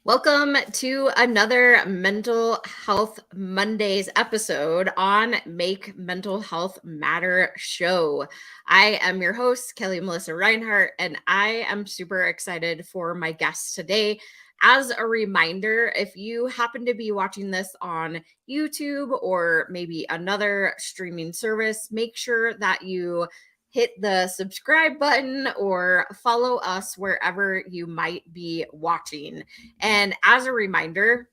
Welcome to another Mental Health Mondays episode on Make Mental Health Matter show. I am your host, Kelli Melissa Reinhardt, and I am super excited for my guest today. As a reminder, if you happen to be watching this on YouTube or maybe another streaming service, make sure that you hit the subscribe button or follow us wherever you might be watching. And as a reminder,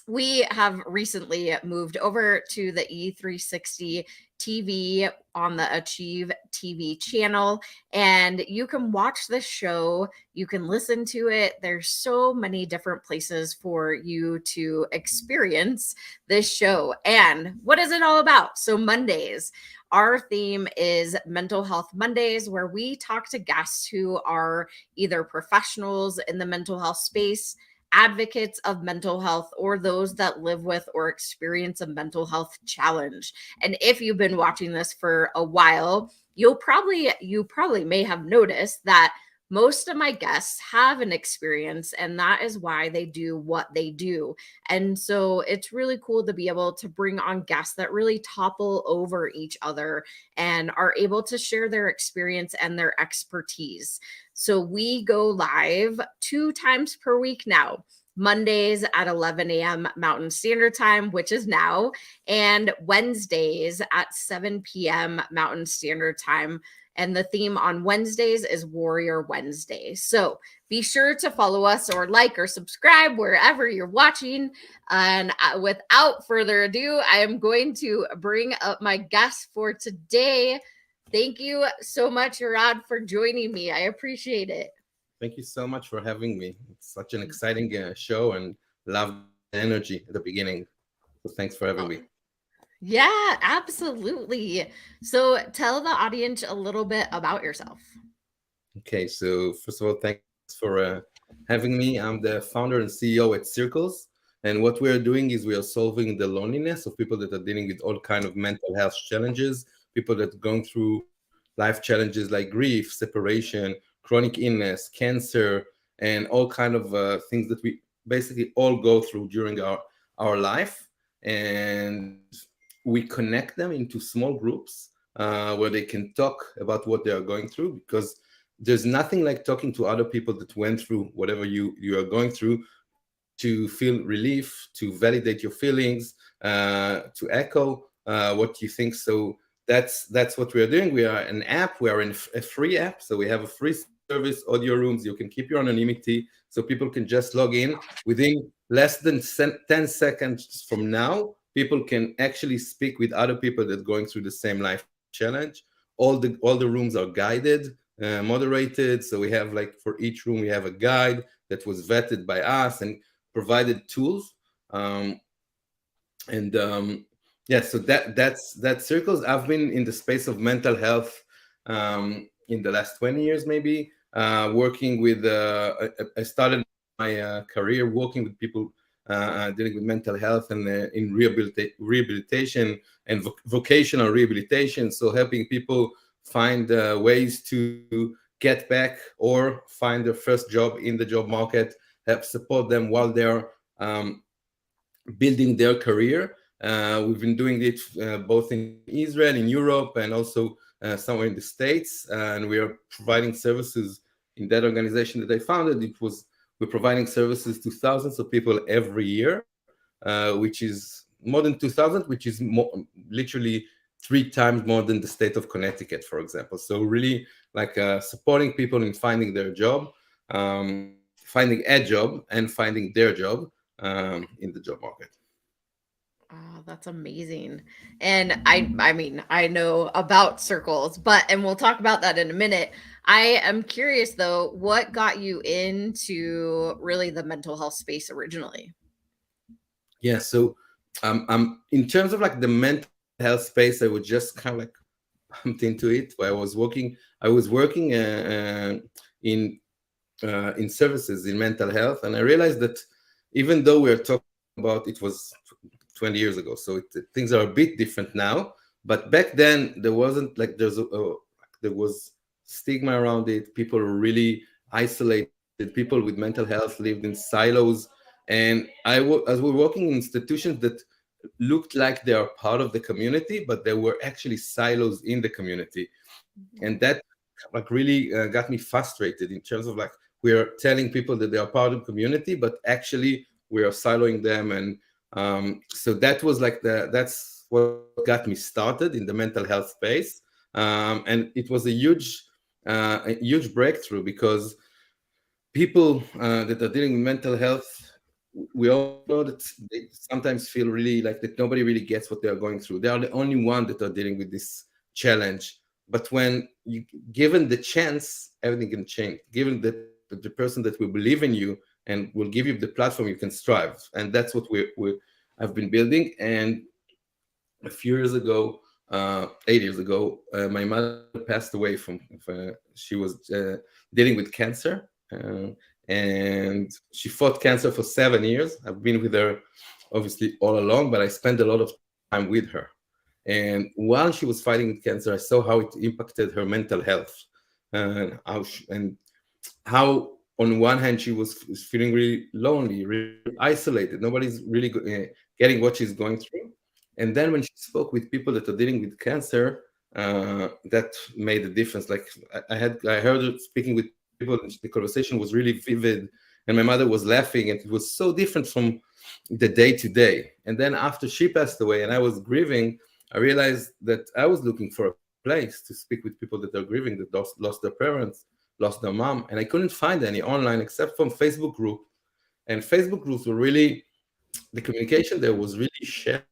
we have recently moved over to the E360 TV on the Achieve TV channel, and you can watch this show. You can listen to it. There's so many different places for you to experience this show. And what is it all about? So, Mondays. Our theme is Mental Health Mondays, where we talk to guests who are either professionals in the mental health space, advocates of mental health, or those that live with or experience a mental health challenge. And if you've been watching this for a while, you probably may have noticed that most of my guests have an experience, and that is why they do what they do. And so it's really cool to be able to bring on guests that really topple over each other and are able to share their experience and their expertise. So we go live 2 times per week now. Mondays at 11 a.m. Mountain Standard Time, which is now, and Wednesdays at 7 p.m. Mountain Standard Time. And the theme on Wednesdays is Warrior Wednesday. So be sure to follow us or like or subscribe wherever you're watching. And without further ado, I am going to bring up my guest for today. Thank you so much, Irad, for joining me. I appreciate it. Thank you so much for having me. It's such an exciting show, and love the energy at the beginning. So thanks for having me. Yeah, absolutely. So tell the audience a little bit about yourself. Okay, so first of all, thanks for having me. I'm the founder and CEO at Circles, and what we are doing is we are solving the loneliness of people that are dealing with all kind of mental health challenges, people that are going through life challenges like grief, separation, chronic illness, cancer, and all kind of things that we basically all go through during our life. And we connect them into small groups where they can talk about what they are going through, because there's nothing like talking to other people that went through whatever you are going through, to feel relief, to validate your feelings, to echo what you think. So that's what we are doing. We are an app. We are in a free app. So we have a free service, audio rooms. You can keep your anonymity, so people can just log in. Within less than 10 seconds from now, people can actually speak with other people that are going through the same life challenge. All the rooms are guided, moderated. So we have, like, for each room, we have a guide that was vetted by us and provided tools. Yeah, so that's Circles. I've been in the space of mental health in the last 20 years, maybe, working with, I started my career working with people dealing with mental health and in rehabilitation and vocational rehabilitation. So helping people find ways to get back or find their first job in the job market, help support them while they're building their career. We've been doing it both in Israel, in Europe, and also somewhere in the States. And we are providing services in that organization that I founded. We're providing services to thousands of people every year, which is more than 2,000, which is literally 3 times more than the state of Connecticut, for example. So really, like, supporting people in finding their job, finding a job, and finding their job in the job market. Oh, that's amazing. And I mean, I know about Circles, and we'll talk about that in a minute. I am curious though, what got you into really the mental health space originally? Yeah, so in terms of like the mental health space, I was just kind of like pumped into it. Where I was working in services in mental health, and I realized that even though we're talking about, it was 20 years ago, so things are a bit different now. But back then, there wasn't like there was stigma around it. People were really isolated. People with mental health lived in silos. And as we're working in institutions that looked like they are part of the community, but they were actually silos in the community. And that like really got me frustrated in terms of like we're telling people that they are part of the community, but actually we are siloing them. And so that was like that's what got me started in the mental health space. And it was a huge breakthrough, because people that are dealing with mental health, we all know that they sometimes feel really like that nobody really gets what they are going through. They are the only one that are dealing with this challenge. But when you given the chance, everything can change. Given that the person that will believe in you and will give you the platform, you can strive. And that's what I've been building. And a few years ago, 8 years ago, my mother passed away she was dealing with cancer. And she fought cancer for 7 years. I've been with her obviously all along, but I spent a lot of time with her. And while she was fighting with cancer, I saw how it impacted her mental health, and how on one hand she was feeling really lonely, really isolated. Nobody's really getting what she's going through. And then when she spoke with people that are dealing with cancer, that made a difference. Like I heard her speaking with people, and the conversation was really vivid, and my mother was laughing, and it was so different from the day to day. And then after she passed away and I was grieving, I realized that I was looking for a place to speak with people that are grieving, that lost their parents, lost their mom, and I couldn't find any online except from Facebook group. And Facebook groups were really, the communication there was really shallow.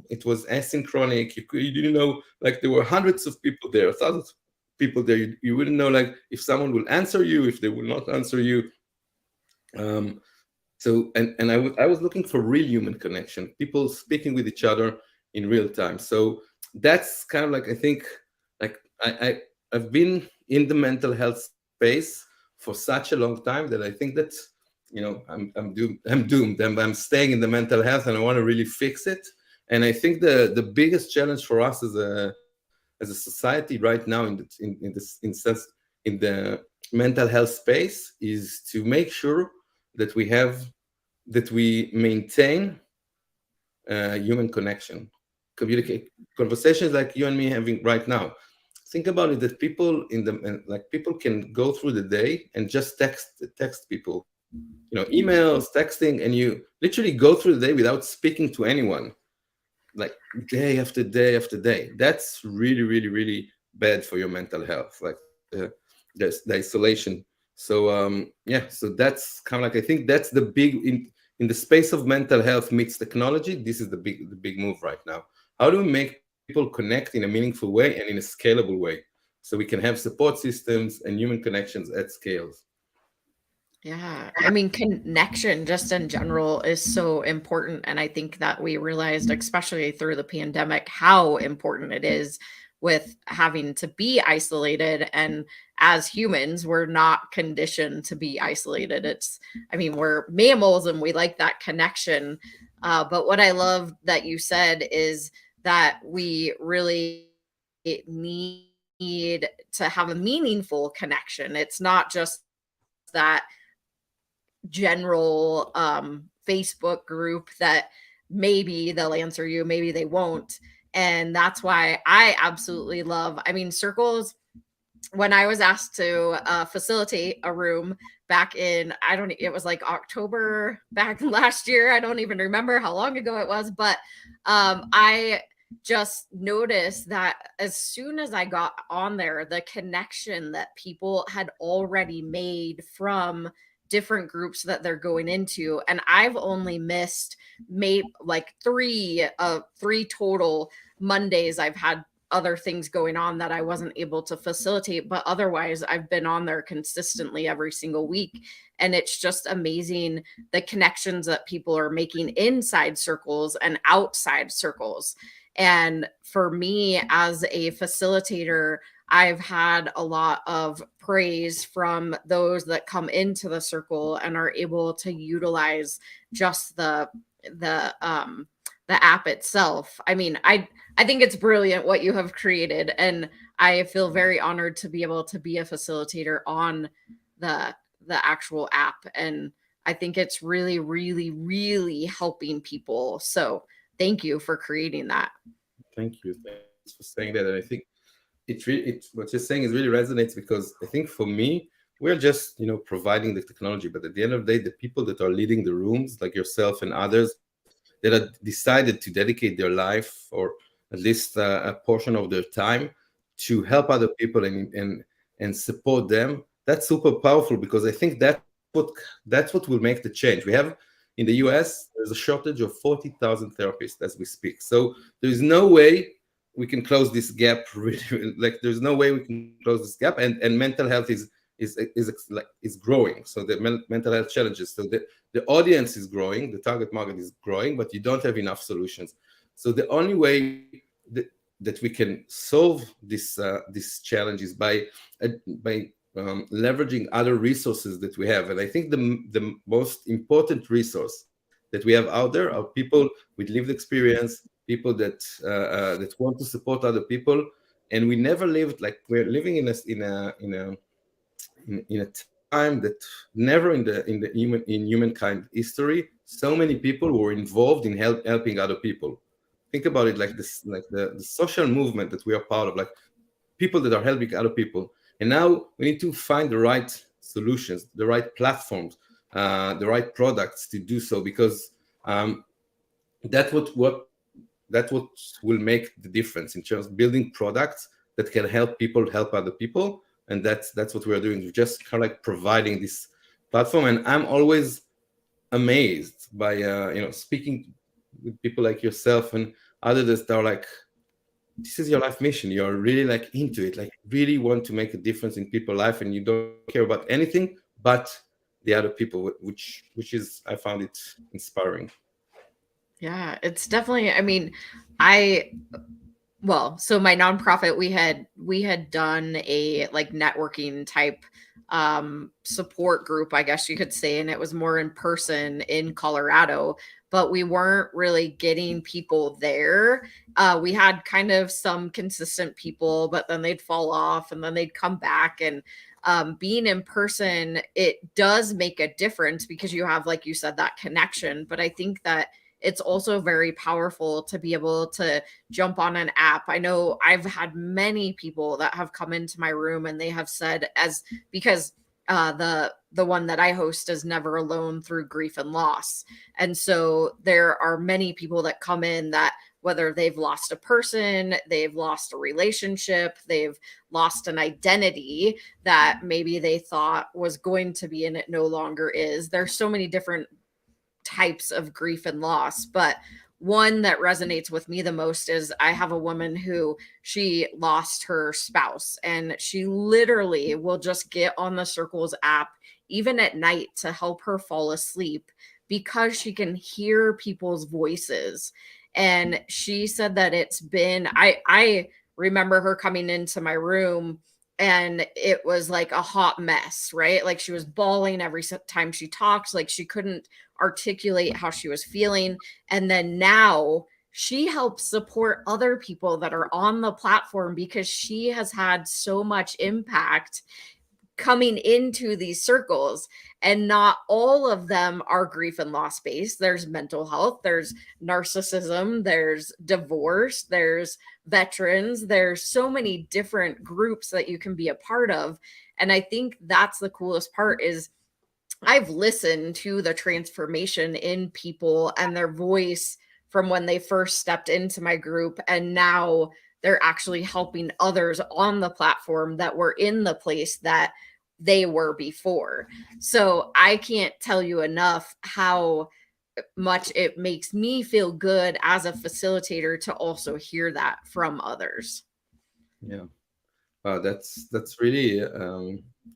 It was asynchronic. You didn't know, like there were hundreds of people there, thousands of people there. You wouldn't know like if someone will answer you, if they will not answer you. So I was looking for real human connection, people speaking with each other in real time. So that's kind of like, I think, like I've been in the mental health space for such a long time that I think that, you know, I'm doomed. I'm staying in the mental health, and I want to really fix it. And I think the biggest challenge for us as a society right now in the mental health space is to make sure that we maintain human connection, communicate, conversations like you and me having right now. Think about it, that people people can go through the day and just text people, you know, emails, texting, and you literally go through the day without speaking to anyone, like day after day after day. That's really, really, really bad for your mental health, like the isolation. So yeah, so that's kind of like, I think that's the big in the space of mental health meets technology. This is the big move right now. How do we make people connect in a meaningful way and in a scalable way, so we can have support systems and human connections at scales? Yeah. I mean, connection just in general is so important. And I think that we realized, especially through the pandemic, how important it is with having to be isolated. And as humans, we're not conditioned to be isolated. I mean, we're mammals and we like that connection. But what I love that you said is that we really need to have a meaningful connection. It's not just that general Facebook group that maybe they'll answer you, maybe they won't. And that's why I absolutely love, I mean, circles. When I was asked to facilitate a room back in, it was like October back last year. I don't even remember how long ago it was, but I just noticed that as soon as I got on there, the connection that people had already made from different groups that they're going into, and I've only missed like three total Mondays. I've had other things going on that I wasn't able to facilitate, but otherwise I've been on there consistently every single week. And it's just amazing the connections that people are making inside circles and outside circles. And for me as a facilitator, I've had a lot of praise from those that come into the circle and are able to utilize just the app itself. I mean, I think it's brilliant what you have created, and I feel very honored to be able to be a facilitator on the actual app. And I think it's really, really, really helping people. So thank you for creating that. Thank you. Thanks for saying that. And I think what you're saying is really resonates, because I think for me, we're just, providing the technology, but at the end of the day, the people that are leading the rooms, like yourself and others, that have decided to dedicate their life, or at least a portion of their time, to help other people and support them. That's super powerful, because I think that's what will make the change. We have in the US, there's a shortage of 40,000 therapists as we speak. So there's no way we can close this gap. Really, like there's no way we can close this gap, and mental health is growing. So the mental health challenges. So the audience is growing, the target market is growing, but you don't have enough solutions. So the only way that we can solve this challenge is by leveraging other resources that we have. And I think the most important resource that we have out there are people with lived experience, people that want to support other people. And we never lived like we're living in a time that never in humankind history, so many people were involved in helping other people. Think about it like this, like the social movement that we are part of, like people that are helping other people. And now we need to find the right solutions, the right platforms, the right products to do so, because that's what will make the difference in terms of building products that can help people help other people. And that's what we're doing. We're just kind of like providing this platform. And I'm always amazed by speaking with people like yourself and others that are like, this is your life mission. You're really like into it, like really want to make a difference in people's life, and you don't care about anything but the other people, which is, I found it inspiring. Yeah, it's definitely, I mean, so my nonprofit, we had done a like networking type support group, I guess you could say, and it was more in person in Colorado, but we weren't really getting people there. We had kind of some consistent people, but then they'd fall off and then they'd come back. And being in person, it does make a difference because you have, like you said, that connection. But I think that it's also very powerful to be able to jump on an app. I know I've had many people that have come into my room and they have said, because the one that I host is Never Alone Through Grief and Loss. And so there are many people that come in that, whether they've lost a person, they've lost a relationship, they've lost an identity that maybe they thought was going to be and it no longer is. There's so many different types of grief and loss, but one that resonates with me the most is I have a woman who she lost her spouse, and she literally will just get on the Circles app even at night to help her fall asleep because she can hear people's voices. And she said that it's been, I remember her coming into my room and it was like a hot mess, right? Like she was bawling every time she talked, like she couldn't articulate how she was feeling. And then now she helps support other people that are on the platform because she has had so much impact coming into these circles. And not all of them are grief and loss based. There's mental health, there's narcissism, there's divorce, there's veterans, there's so many different groups that you can be a part of. And I think that's the coolest part is I've listened to the transformation in people and their voice from when they first stepped into my group, and now they're actually helping others on the platform that were in the place that they were before. So I can't tell you enough how much it makes me feel good as a facilitator to also hear that from others. Yeah. That's really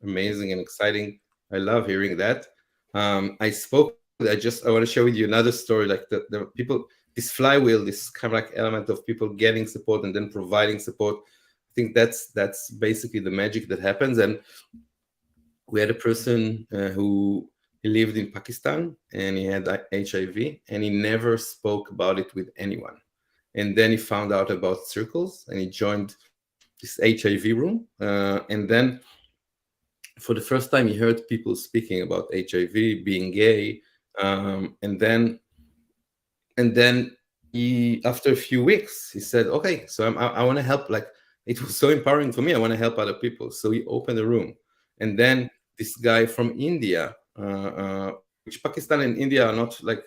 amazing and exciting. I love hearing that. I want to share with you another story, like the people, this flywheel, this kind of like element of people getting support and then providing support. I think that's basically the magic that happens. And we had a person who he lived in Pakistan and he had HIV and he never spoke about it with anyone. And then he found out about Circles and he joined this HIV room. And then for the first time he heard people speaking about HIV, being gay, and then he, after a few weeks, he said, okay, so I want to help. Like, it was so empowering for me. I want to help other people. So he opened a room. And then this guy from India, which Pakistan and India are not like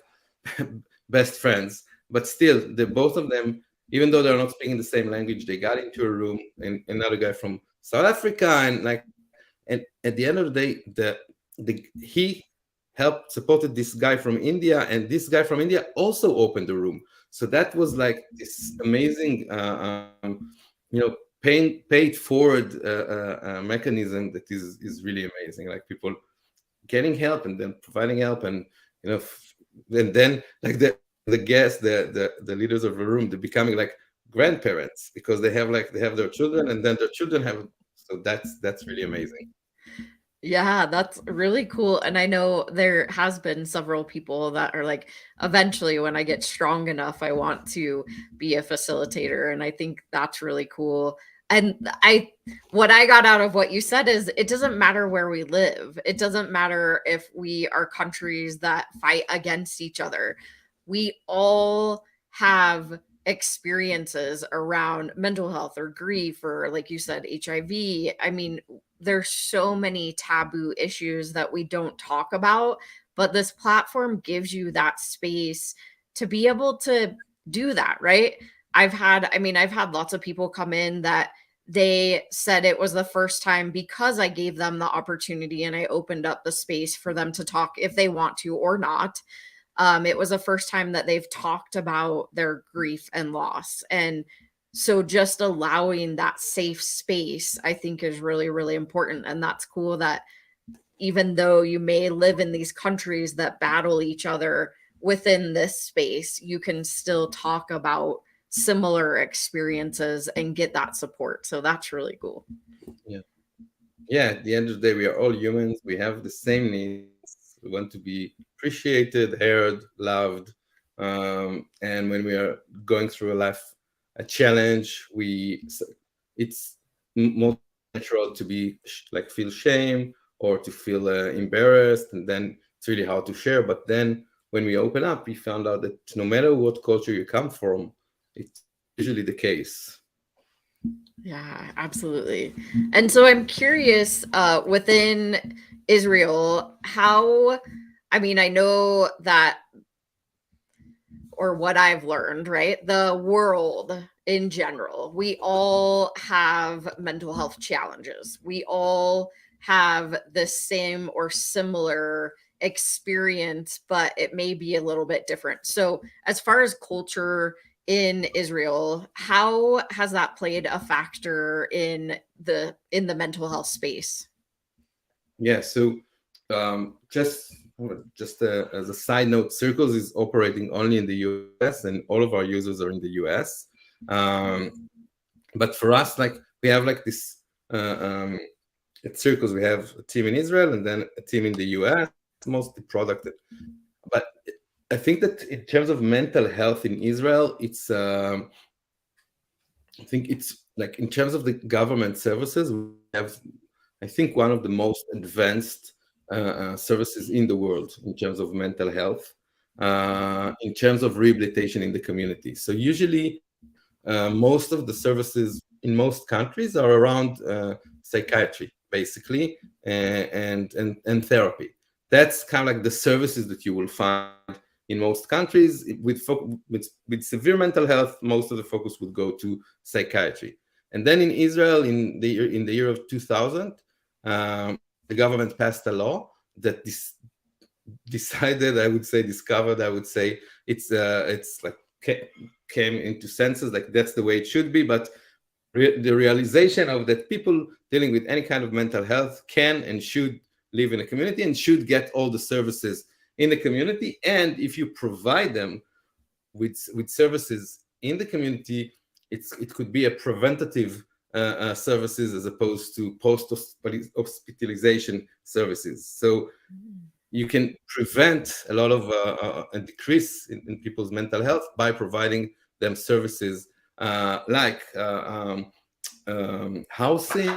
best friends, but still, the both of them, even though they're not speaking the same language, they got into a room, and another guy from South Africa, and like, and at the end of the day, he helped supported this guy from India, and this guy from India also opened the room. So that was like this amazing, paid forward mechanism that is really amazing. Like people getting help and then providing help, and and then like the guests, the leaders of the room, they're becoming like grandparents because they have their children, and then their children have. So that's really amazing. Yeah, that's really cool. And I know there has been several people that are like, eventually, when I get strong enough, I want to be a facilitator. And I think that's really cool. And what I got out of what you said is it doesn't matter where we live. It doesn't matter if we are countries that fight against each other. We all have experiences around mental health or grief, or like you said, HIV. I mean, there's so many taboo issues that we don't talk about, but this platform gives you that space to be able to do that, right? I've had lots of people come in that they said it was the first time because I gave them the opportunity and I opened up the space for them to talk if they want to or not. It was the first time that they've talked about their grief and loss. And so just allowing that safe space, I think, is really, really important. And that's cool that even though you may live in these countries that battle each other within this space, you can still talk about similar experiences and get that support. So that's really cool. Yeah, at the end of the day, we are all humans. We have the same needs. We want to be appreciated, heard, loved. And when we are going through a challenge, it's more natural to be like feel shame or to feel embarrassed, and then it's really hard to share. But then when we open up, we found out that no matter what culture you come from, it's usually the case. Yeah, absolutely. And so I'm curious, within Israel, I know that, or what I've learned, right? The world in general, we all have mental health challenges. We all have the same or similar experience, but it may be a little bit different. So, as far as culture in Israel, how has that played a factor in the mental health space? Yeah, so just as a side note, Circles is operating only in the US, and all of our users are in the US. But for us, like we have like this at Circles, we have a team in Israel and then a team in the US, mostly product. But I think that in terms of mental health in Israel, I think it's like in terms of the government services, we have, I think, one of the most advanced services in the world in terms of mental health, in terms of rehabilitation in the community. So usually, most of the services in most countries are around psychiatry, basically, and therapy. That's kind of like the services that you will find in most countries. With severe mental health, most of the focus would go to psychiatry. And then in Israel, in the year of 2000, the government passed a law that discovered, I would say, it's like came into senses, like that's the way it should be. But the realization of that people dealing with any kind of mental health can and should live in a community and should get all the services in the community. And if you provide them with services in the community, it could be a preventative services as opposed to post-hospitalization services. So you can prevent a lot of a decrease in people's mental health by providing them services like housing,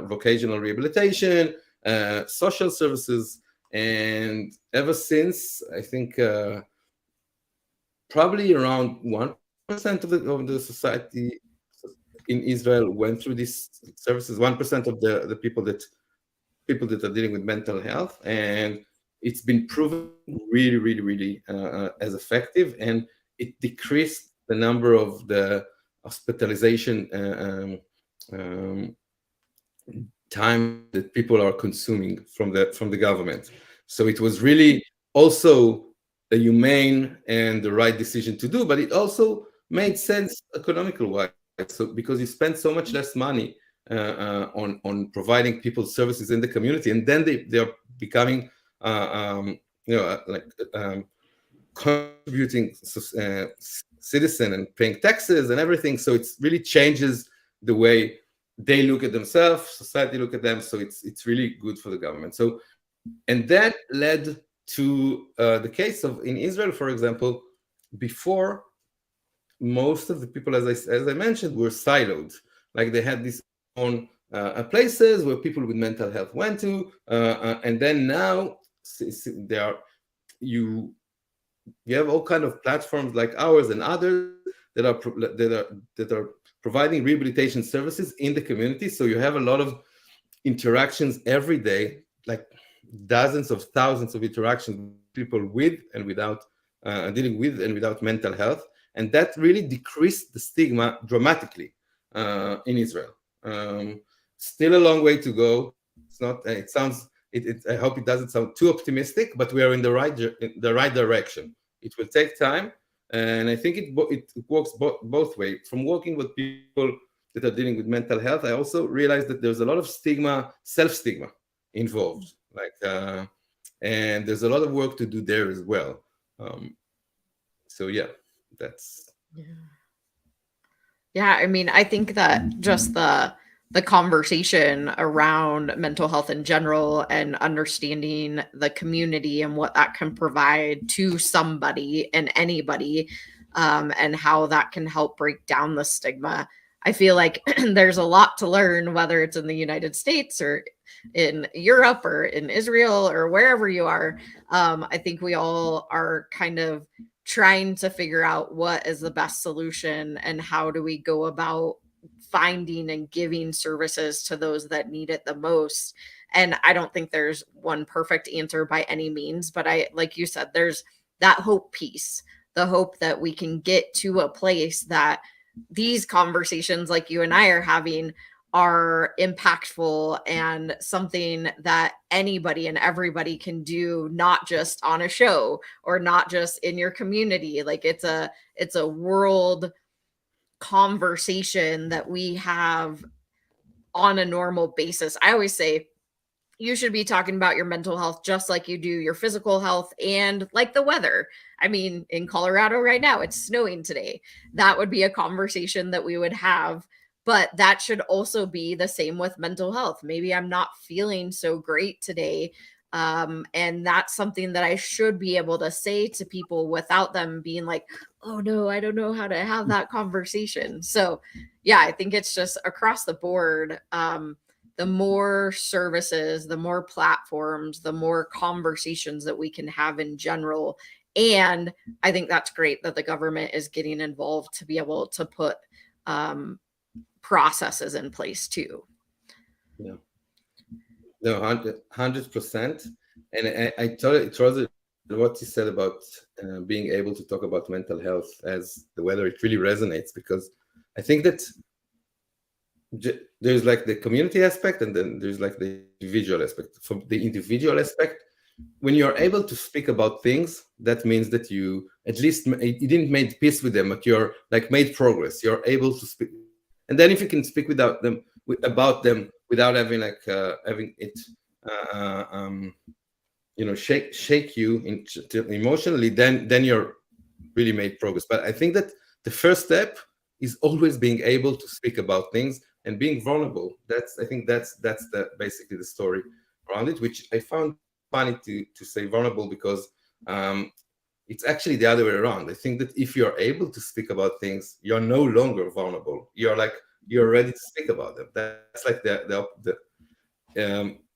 vocational rehabilitation, social services, and ever since, I think probably around 1% of the society in Israel went through these services. 1% of the people that are dealing with mental health, and it's been proven really, really, really as effective, and it decreased the number of the hospitalization time that people are consuming from the government. So it was really also a humane and the right decision to do, but it also made sense economical wise. So because you spend so much less money on providing people services in the community, and then they are becoming like contributing citizen and paying taxes and everything. So it really changes the way they look at themselves, society look at them. So it's really good for the government. So, and that led to the case of in Israel, for example. Before, most of the people, as I mentioned, were siloed. Like they had these own places where people with mental health went to, and then now there are you have all kind of platforms like ours and others that are providing rehabilitation services in the community. So you have a lot of interactions every day, like dozens of thousands of interactions with people with and without dealing with and without mental health, and that really decreased the stigma dramatically in Israel. Still a long way to go. It's not. It sounds. I hope it doesn't sound too optimistic, but we are in the right direction. It will take time, and I think it works both ways. From working with people that are dealing with mental health, I also realized that there's a lot of stigma, self-stigma involved. And there's a lot of work to do there as well. So yeah, that's. Yeah, I mean, I think that just the conversation around mental health in general and understanding the community and what that can provide to somebody and anybody, and how that can help break down the stigma. I feel like there's a lot to learn, whether it's in the United States or in Europe or in Israel or wherever you are. I think we all are kind of trying to figure out what is the best solution and how do we go about finding and giving services to those that need it the most. And I don't think there's one perfect answer by any means, but I, like you said, there's that hope piece, the hope that we can get to a place that these conversations like you and I are having are impactful and something that anybody and everybody can do, not just on a show or not just in your community. Like it's a world conversation that we have on a normal basis. I always say you should be talking about your mental health just like you do your physical health and like the weather. I mean, in Colorado right now, it's snowing today. That would be a conversation that we would have. But that should also be the same with mental health. Maybe I'm not feeling so great today. And that's something that I should be able to say to people without them being like, oh no, I don't know how to have that conversation. So, yeah, I think it's just across the board. The more services, the more platforms, the more conversations that we can have in general. And I think that's great that the government is getting involved to be able to put processes in place too. Yeah. No, 100%. And I totally what you said about being able to talk about mental health as the weather, it really resonates, because I think that there's like the community aspect and then there's like the individual aspect. From the individual aspect, when you're able to speak about things, that means that you at least you didn't make peace with them, but you're like made progress. You're able to speak, and then if you can speak about them without having like having it shake you emotionally, then you're really made progress. But I think that the first step is always being able to speak about things and being vulnerable. I think that's basically the story around it, which I found funny to say vulnerable, because it's actually the other way around. I think that if you're able to speak about things, you're no longer vulnerable. You're like you're ready to speak about them. That's like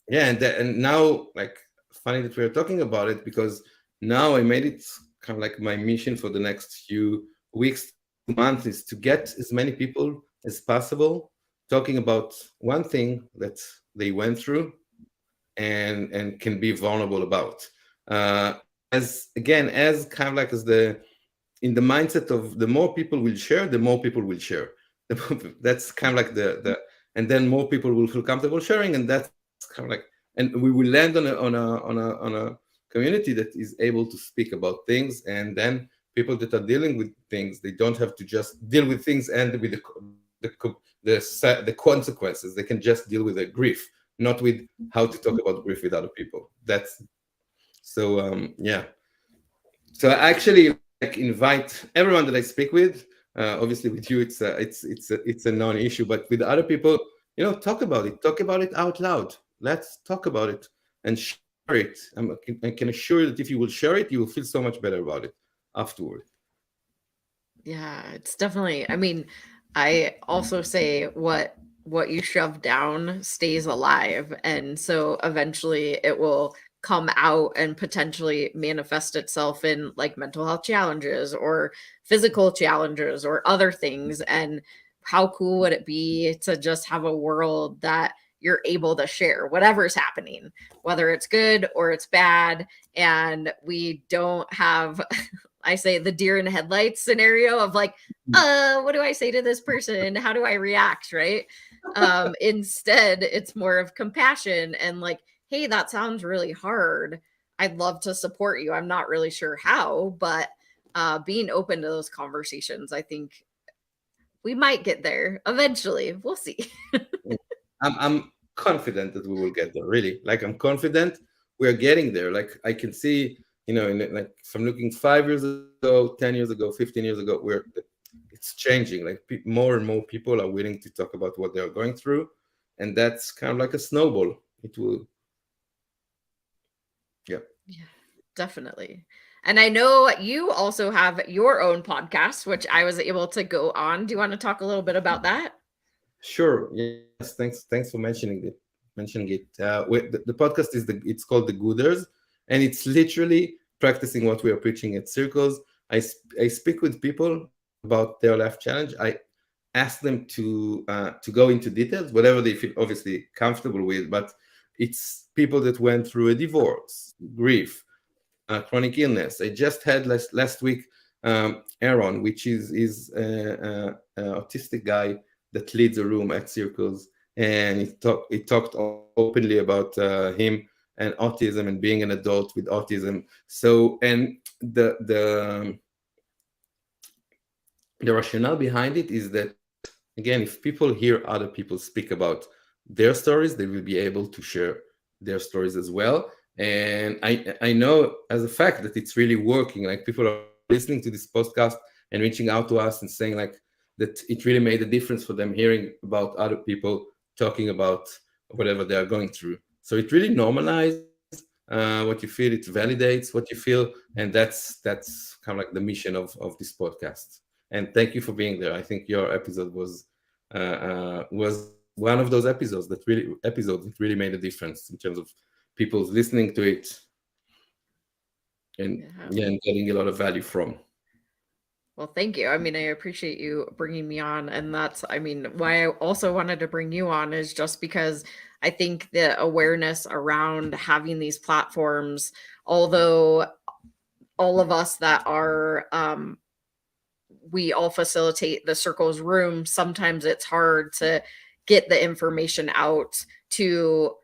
yeah, and now, like, funny that we're talking about it, because now I made it kind of like my mission for the next few weeks, months, is to get as many people as possible talking about one thing that they went through and can be vulnerable about. As again, as kind of like as the in the mindset of the more people will share, the more people will share. That's kind of like and then more people will feel comfortable sharing, and that's kind of like, and we will land on a community that is able to speak about things, and then people that are dealing with things, they don't have to just deal with things and with the consequences. They can just deal with the grief, not with how to talk about grief with other people. That's so yeah. So I actually like invite everyone that I speak with. Obviously, with you, it's a non-issue, but with other people, talk about it. Talk about it out loud. Let's talk about it and share it. I can assure you that if you will share it, you will feel so much better about it afterward. Yeah, it's definitely, I mean, I also say what you shove down stays alive, and so eventually it will come out and potentially manifest itself in like mental health challenges or physical challenges or other things. And how cool would it be to just have a world that you're able to share whatever's happening, whether it's good or it's bad, and we don't have I say the deer in the headlights scenario of like, what do I say to this person? How do I react? Right. Instead, it's more of compassion and like, hey, that sounds really hard. I'd love to support you. I'm not really sure how, but being open to those conversations, I think we might get there eventually. We'll see. I'm confident that we will get there. Really, like, I'm confident we're getting there. Like, I can see, like, if I'm looking 5 years ago, 10 years ago, 15 years ago, it's changing. Like, more and more people are willing to talk about what they're going through, and that's kind of like a snowball. It will, yeah. Yeah, definitely. And I know you also have your own podcast, which I was able to go on. Do you want to talk a little bit about that? Sure. Yes. Thanks for mentioning it. The podcast it's called The Gooders, and it's literally practicing what we are preaching at Circles. I speak with people about their life challenge. I ask them to go into details, whatever they feel obviously comfortable with. But it's people that went through a divorce, grief, chronic illness. I just had last week Aaron, which is an autistic guy that leads a room at Circles, and he talked openly about him and autism and being an adult with autism. So, and the rationale behind it is that, again, if people hear other people speak about their stories, they will be able to share their stories as well. And I know as a fact that it's really working. Like, people are listening to this podcast and reaching out to us and saying like that it really made a difference for them hearing about other people talking about whatever they are going through. So it really normalizes what you feel. It validates what you feel, and that's kind of like the mission of this podcast. And thank you for being there. I think your episode was one of those episodes that really made a difference in terms of people listening to it and and getting a lot of value from. Well, thank you. I mean, I appreciate you bringing me on. And that's, I mean, why I also wanted to bring you on is just because I think the awareness around having these platforms, although all of us that are, we all facilitate the Circles room, sometimes it's hard to get the information out to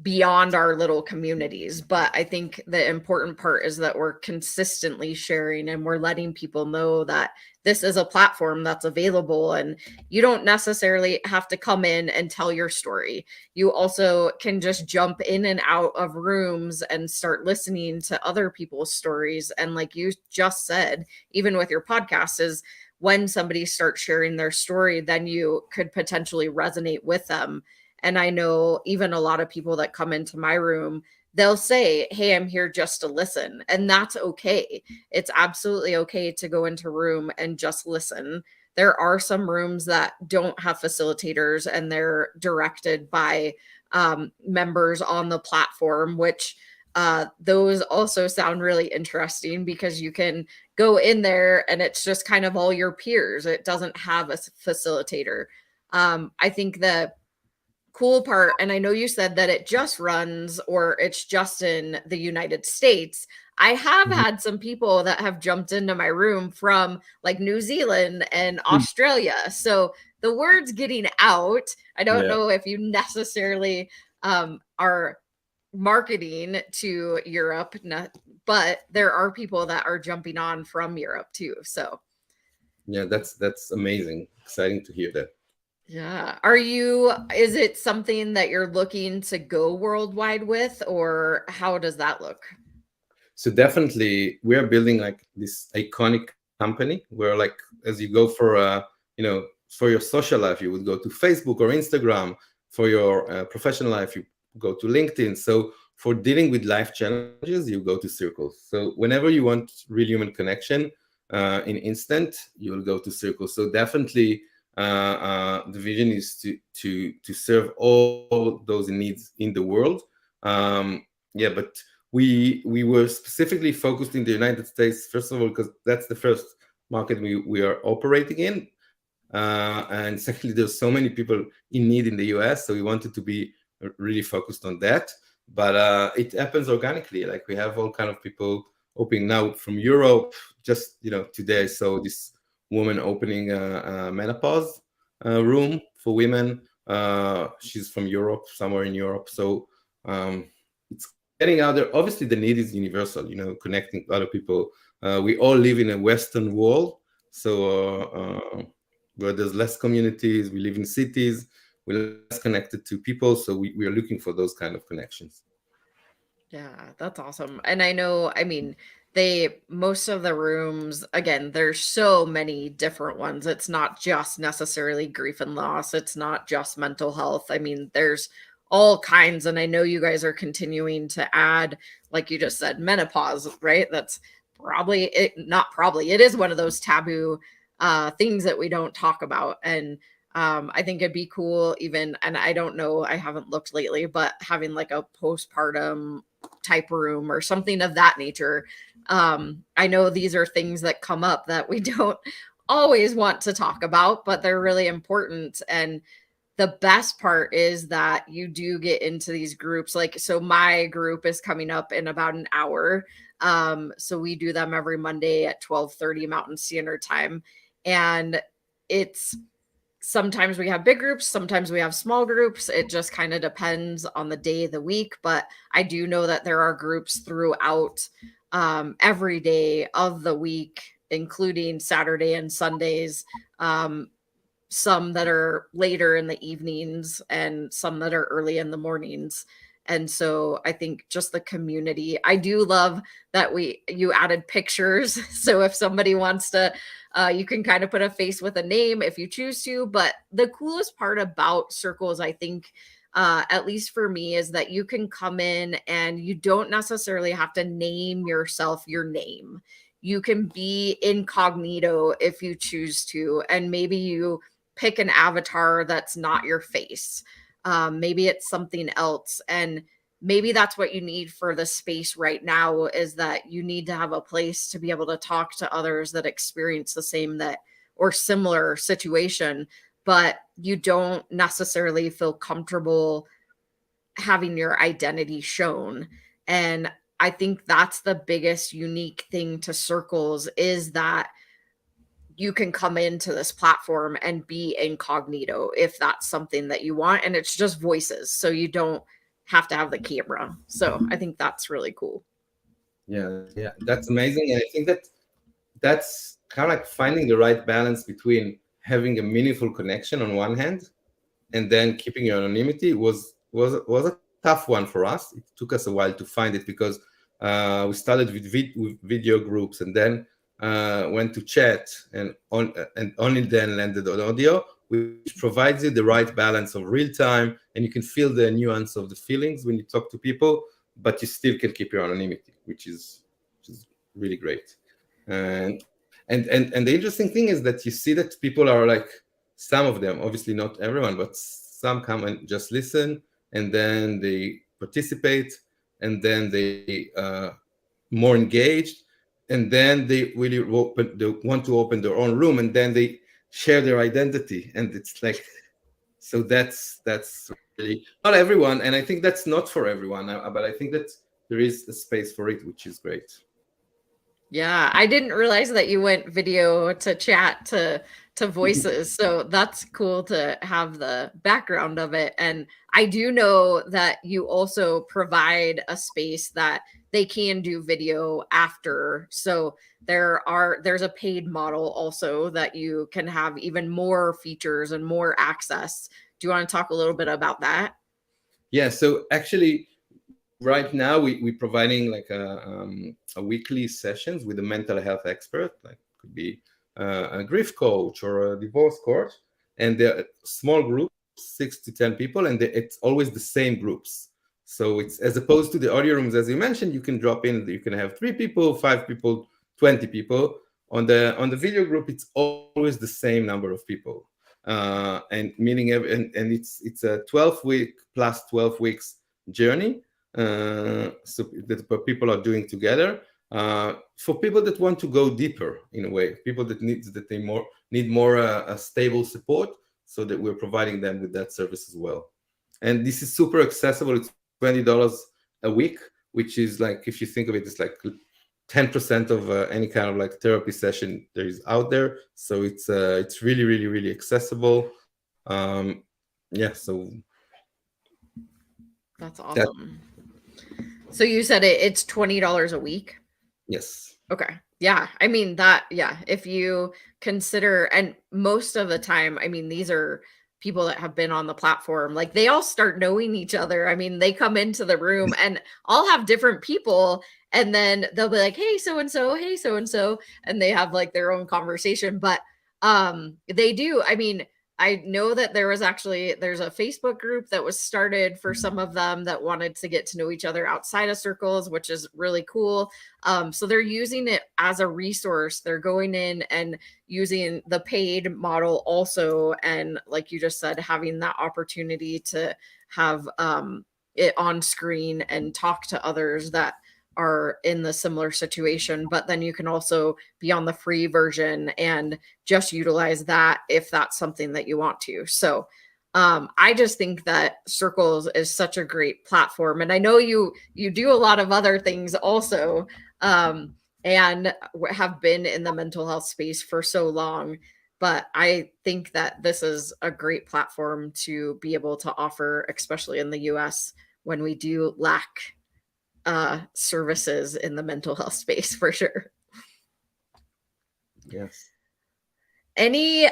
beyond our little communities. But I think the important part is that we're consistently sharing and we're letting people know that this is a platform that's available, and you don't necessarily have to come in and tell your story. You also can just jump in and out of rooms and start listening to other people's stories. And like you just said, even with your podcast, is when somebody starts sharing their story, then you could potentially resonate with them. And I know even a lot of people that come into my room, they'll say, hey, I'm here just to listen. And that's okay. It's absolutely okay to go into a room and just listen. there are some rooms that don't have facilitators and they're directed by members on the platform, which those also sound really interesting because you can go in there and it's just kind of all your peers. It doesn't have a facilitator. I think the cool part, and I know you said that it just runs or it's just in the United States. I have had some people that have jumped into my room from like New Zealand and Australia. So the word's getting out. I don't know if you necessarily are marketing to Europe, but there are people that are jumping on from Europe too. So yeah, that's amazing. Exciting to hear that. yeah. Is it something that you're looking to go worldwide with, or how does that look? So definitely we are building like this iconic company where, like, as you go for for your social life, you would go to Facebook or Instagram. For your professional life, you go to LinkedIn. So for dealing with life challenges, you go to Circles. So whenever you want real human connection in instant, you will go to Circles. So definitely the vision is to serve all those needs in the world. But we were specifically focused in the United States, first of all, because that's the first market we are operating in. And secondly, there's so many people in need in the US, so we wanted to be really focused on that. But it happens organically. Like, we have all kind of people opening now from Europe. Just today I saw this woman opening a menopause room for women. She's from Europe, somewhere in Europe. So it's getting out there. Obviously, the need is universal. Connecting other people. We all live in a Western world, so where there's less communities, we live in cities, we're less connected to people, so we are looking for those kind of connections. Yeah, that's awesome. And I know, I mean, most of the rooms, again, there's so many different ones. It's not just necessarily grief and loss. It's not just mental health. I mean, there's all kinds. And I know you guys are continuing to add, like you just said, menopause, right? That's it is one of those taboo things that we don't talk about. And I think it'd be cool even, and I don't know, I haven't looked lately, but having like a postpartum type room or something of that nature. I know these are things that come up that we don't always want to talk about, but they're really important. And the best part is that you do get into these groups. Like, so my group is coming up in about an hour. So we do them every Monday at 12:30 Mountain Standard Time. And it's sometimes we have big groups, sometimes we have small groups. It just kind of depends on the day of the week. But I do know that there are groups throughout every day of the week, including Saturday and Sundays. Some that are later in the evenings and some that are early in the mornings. And so I think just the community, I do love that you added pictures. So if somebody wants to, you can kind of put a face with a name if you choose to. But the coolest part about Circles, I think, at least for me, is that you can come in and you don't necessarily have to name yourself your name. You can be incognito if you choose to, and maybe you pick an avatar that's not your face. Maybe it's something else. And maybe that's what you need for the space right now, is that you need to have a place to be able to talk to others that experience the same or similar situation, but you don't necessarily feel comfortable having your identity shown. And I think that's the biggest unique thing to Circles, is that you can come into this platform and be incognito if that's something that you want. And it's just voices. So you don't have to have the camera. So I think that's really cool. Yeah, that's amazing. And I think that's kind of like finding the right balance between having a meaningful connection on one hand and then keeping your anonymity was a tough one for us. It took us a while to find it, because we started with video groups, and then went to chat, and only then landed on audio, which provides you the right balance of real time, and you can feel the nuance of the feelings when you talk to people, but you still can keep your anonymity, which is really great. And And the interesting thing is that you see that people are like, some of them, obviously not everyone, but some come and just listen, and then they participate, and then they more engaged, and then they really they want to open their own room, and then they share their identity, and it's like, so that's really not everyone, and I think that's not for everyone, but I think that there is a space for it, which is great. Yeah, I didn't realize that you went video to chat to voices. So that's cool to have the background of it. And I do know that you also provide a space that they can do video after. So there's a paid model also that you can have even more features and more access. Do you want to talk a little bit about that? Yeah, so actually right now we're providing like a weekly sessions with a mental health expert, like could be a grief coach or a divorce coach, and they're small groups, 6 to 10 people, and it's always the same groups. So it's, as opposed to the audio rooms, as you mentioned, you can drop in, you can have 3 people, 5 people, 20 people. On the video group, it's always the same number of people, and meaning and it's a 12-week plus 12 weeks journey, so that people are doing together, for people that want to go deeper, in a way, people that need more a stable support, so that we're providing them with that service as well. And this is super accessible. It's $20 a week, which is like, if you think of it, it's like 10% of any kind of like therapy session there is out there. So it's really, really, really accessible. Yeah, so that's awesome. So you said it's $20 a week? Yes. Okay. Yeah. I mean that, yeah, if you consider, and most of the time, I mean, these are people that have been on the platform, like they all start knowing each other. I mean, they come into the room and all have different people, and then they'll be like, hey, so and so, hey, so and so, and they have like their own conversation. But they do, I mean, I know that there's a Facebook group that was started for some of them that wanted to get to know each other outside of circles, which is really cool. So they're using it as a resource. They're going in and using the paid model also. And like you just said, having that opportunity to have it on screen and talk to others that are in the similar situation. But then you can also be on the free version and just utilize that if that's something that you want to. So I just think that Circles is such a great platform. And I know you do a lot of other things also, and have been in the mental health space for so long. But I think that this is a great platform to be able to offer, especially in the US, when we do lack services in the mental health space, for sure. Yes. Any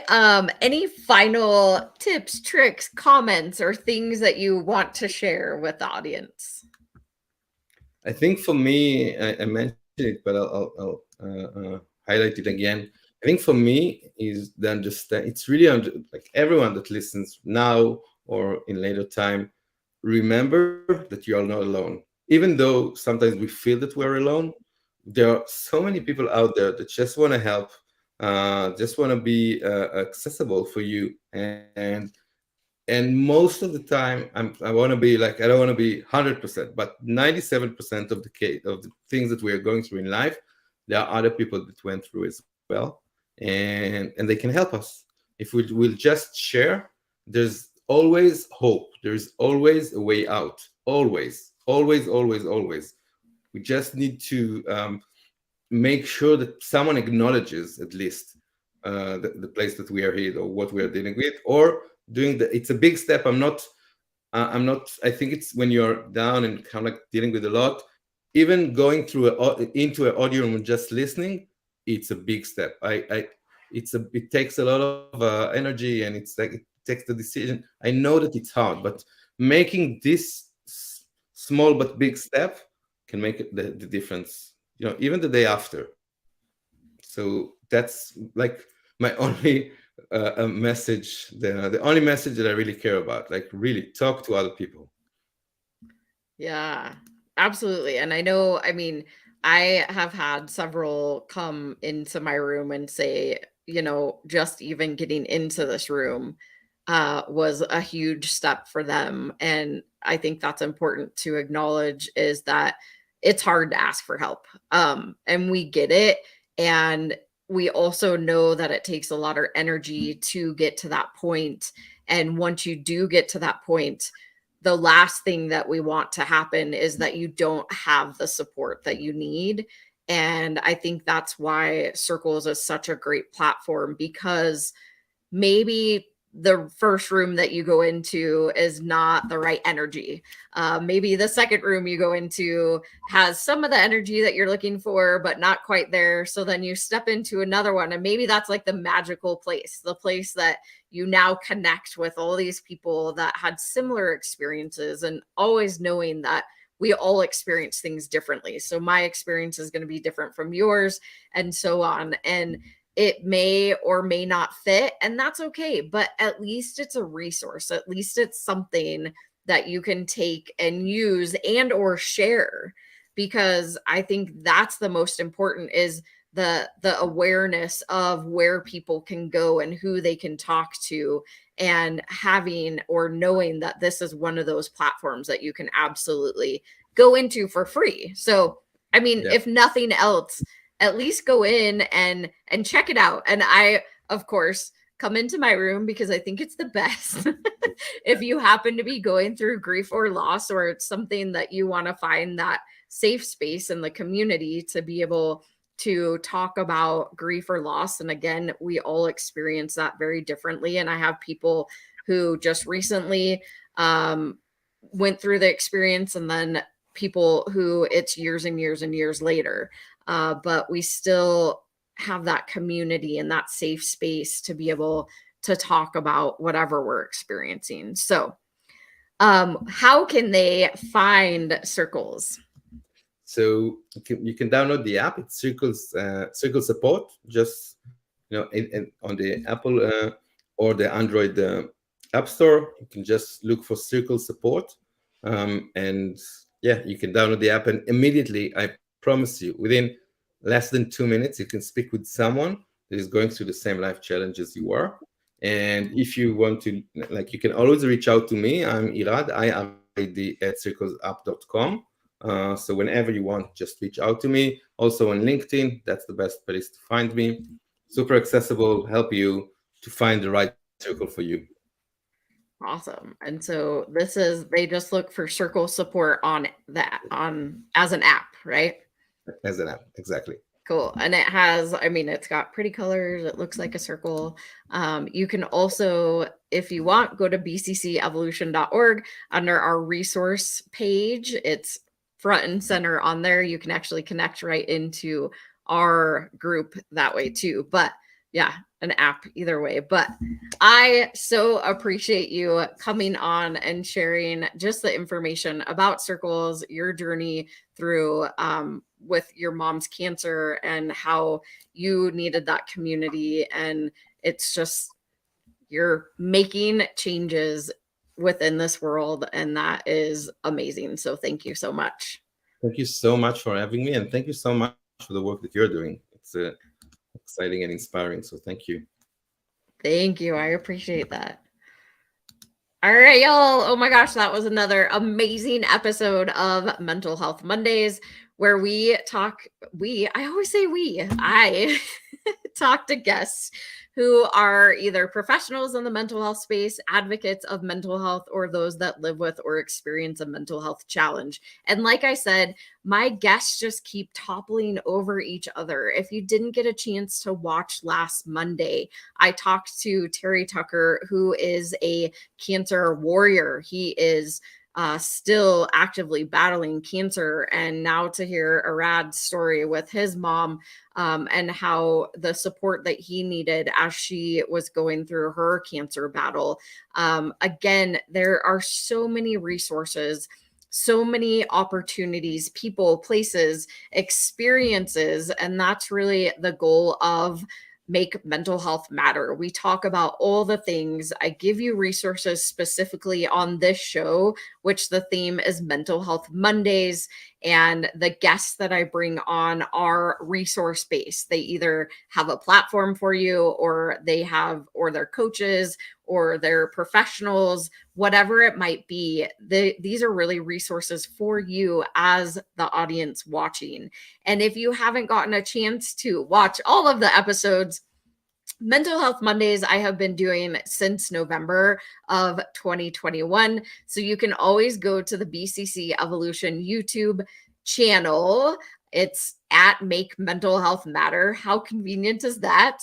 final tips, tricks, comments, or things that you want to share with the audience? I think for me, I mentioned it, but I'll highlight it again. I think for me is the understand. It's really like everyone that listens now or in later time, remember that you are not alone. Even though sometimes we feel that we're alone, there are so many people out there that just want to help, just want to be accessible for you, and most of the time I want to be like, I don't want to be 100%, but 97% of the things that we are going through in life, there are other people that went through as well, and they can help us if we'll just share. There's always hope. There's always a way out. Always, always, always, always. We just need to make sure that someone acknowledges at least the place that we are here or what we are dealing with, or it's a big step. I think it's when you're down and kind of like dealing with a lot, even going through into an audio room and just listening, it's a big step. It takes a lot of energy, and it's like, it takes the decision. I know that it's hard, but making this small but big step can make the difference, even the day after. So that's like my only message, the only message that I really care about, like really talk to other people. Yeah, absolutely. And I know, I mean, I have had several come into my room and say, just even getting into this room was a huge step for them. And I think that's important to acknowledge, is that it's hard to ask for help. And we get it. And we also know that it takes a lot of energy to get to that point. And once you do get to that point, the last thing that we want to happen is that you don't have the support that you need. And I think that's why Circles is such a great platform, because maybe the first room that you go into is not the right energy. Maybe the second room you go into has some of the energy that you're looking for, but not quite there. So then you step into another one, and maybe that's like the magical place, the place that you now connect with all these people that had similar experiences, and always knowing that we all experience things differently. So my experience is going to be different from yours, and so on. And it may or may not fit, and that's okay. But at least it's a resource. At least it's something that you can take and use and or share, because I think that's the most important, is the awareness of where people can go and who they can talk to, and having or knowing that this is one of those platforms that you can absolutely go into for free. So, I mean, if nothing else, at least go in and check it out. And I, of course, come into my room because I think it's the best. If you happen to be going through grief or loss, or it's something that you want to find that safe space in the community to be able to talk about grief or loss. And again, we all experience that very differently. And I have people who just recently went through the experience, and then people who it's years and years and years later. But we still have that community and that safe space to be able to talk about whatever we're experiencing. So how can they find Circles? So you can download the app. It's Circle Support. Just on the Apple or the Android App Store, you can just look for Circle Support, and you can download the app, and immediately, I promise you, within less than 2 minutes, you can speak with someone that is going through the same life challenges you are. And if you want to, you can always reach out to me. I'm Irad, IRAD at circlesapp.com. So whenever you want, just reach out to me. Also on LinkedIn, that's the best place to find me. Super accessible, help you to find the right circle for you. Awesome. And so they just look for Circle Support as an app, right? As an app, exactly. Cool. And it's got pretty colors. It looks like a circle. You can also, if you want, go to bccevolution.org under our resource page. It's front and center on there. You can actually connect right into our group that way too. But yeah, an app either way. But I so appreciate you coming on and sharing just the information about Circles, your journey through with your mom's cancer, and how you needed that community. And it's just, you're making changes within this world, and that is amazing. So thank you so much. Thank you so much for having me, and thank you so much for the work that you're doing. It's exciting and inspiring. So thank you. Thank you. I appreciate that. All right, y'all. Oh my gosh, that was another amazing episode of Mental Health Mondays, where I talk to guests who are either professionals in the mental health space, advocates of mental health, or those that live with or experience a mental health challenge. And like I said, my guests just keep toppling over each other. If you didn't get a chance to watch last Monday, I talked to Terry Tucker, who is a cancer warrior. He is still actively battling cancer. And now to hear Irad's story with his mom, and how the support that he needed as she was going through her cancer battle. Again, there are so many resources, so many opportunities, people, places, experiences. And that's really the goal of Make Mental Health Matter. We talk about all the things. I give you resources specifically on this show, which the theme is Mental Health Mondays. And the guests that I bring on are resource based. They either have a platform for you, or they're coaches, or they're professionals, whatever it might be. These are really resources for you as the audience watching. And if you haven't gotten a chance to watch all of the episodes, Mental Health Mondays I have been doing since November of 2021. So you can always go to the BCC Evolution YouTube channel. It's at Make Mental Health Matter. How convenient is that?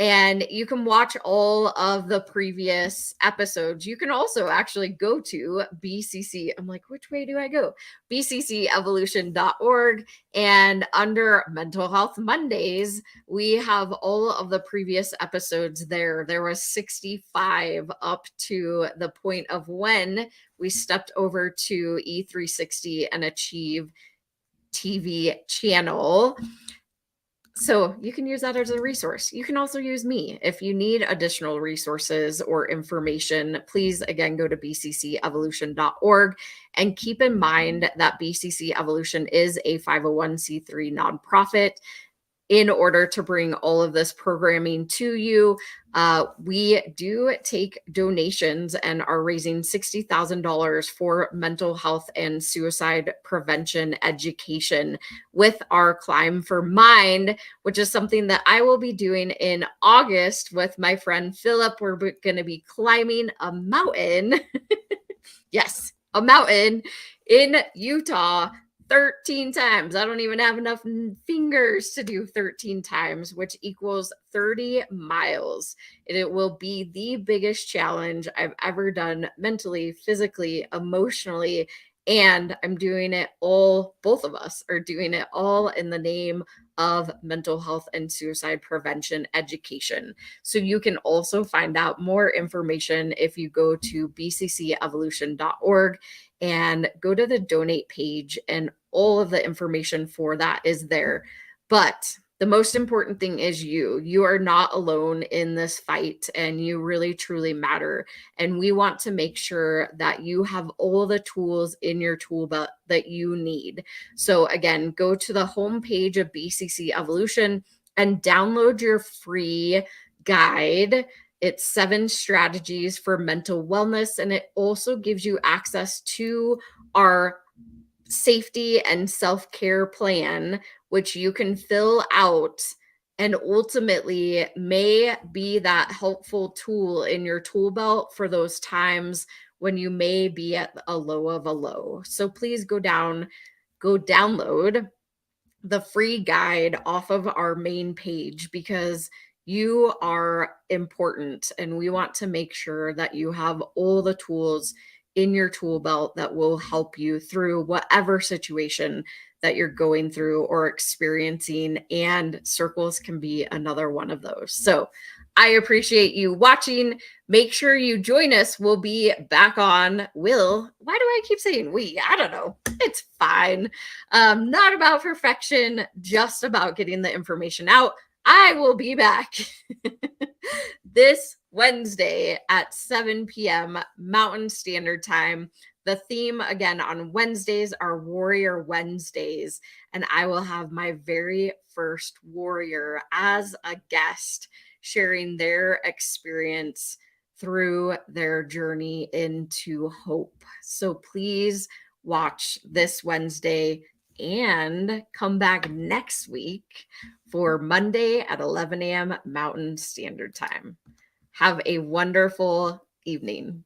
And you can watch all of the previous episodes. You can also actually go to BCC. I'm like, which way do I go? BCCevolution.org. And under Mental Health Mondays, we have all of the previous episodes there. There was 65 up to the point of when we stepped over to E360 and Achieve TV channel. So you can use that as a resource. You can also use me. If you need additional resources or information, please, again, go to bccevolution.org. And keep in mind that BCC Evolution is a 501c3 nonprofit. In order to bring all of this programming to you, we do take donations and are raising $60,000 for mental health and suicide prevention education with our Climb for Mind, which is something that I will be doing in August with my friend Philip. We're going to be climbing a mountain. Yes, a mountain in Utah 13 times. I don't even have enough fingers to do 13 times, which equals 30 miles. It will be the biggest challenge I've ever done mentally, physically, emotionally. And I'm doing it all, both of us are doing it all in the name of mental health and suicide prevention education. So you can also find out more information if you go to bccevolution.org and go to the donate page, and all of the information for that is there. But the most important thing is you are not alone in this fight, and you really truly matter. And we want to make sure that you have all the tools in your tool belt that you need. So again, go to the homepage of BCC Evolution and download your free guide. It's 7 strategies for mental wellness. And it also gives you access to our safety and self-care plan, which you can fill out and ultimately may be that helpful tool in your tool belt for those times when you may be at a low of a low. So please go download the free guide off of our main page, because you are important and we want to make sure that you have all the tools in your tool belt that will help you through whatever situation that you're going through or experiencing, and circles can be another one of those. So I appreciate you watching. Make sure you join us. We'll be back on. Why do I keep saying we? I don't know. It's fine. Not about perfection, just about getting the information out. I will be back this Wednesday at 7 p.m. Mountain Standard Time. The theme again on Wednesdays are Warrior Wednesdays, and I will have my very first warrior as a guest sharing their experience through their journey into hope. So please watch this Wednesday and come back next week for Monday at 11 a.m. Mountain Standard Time. Have a wonderful evening.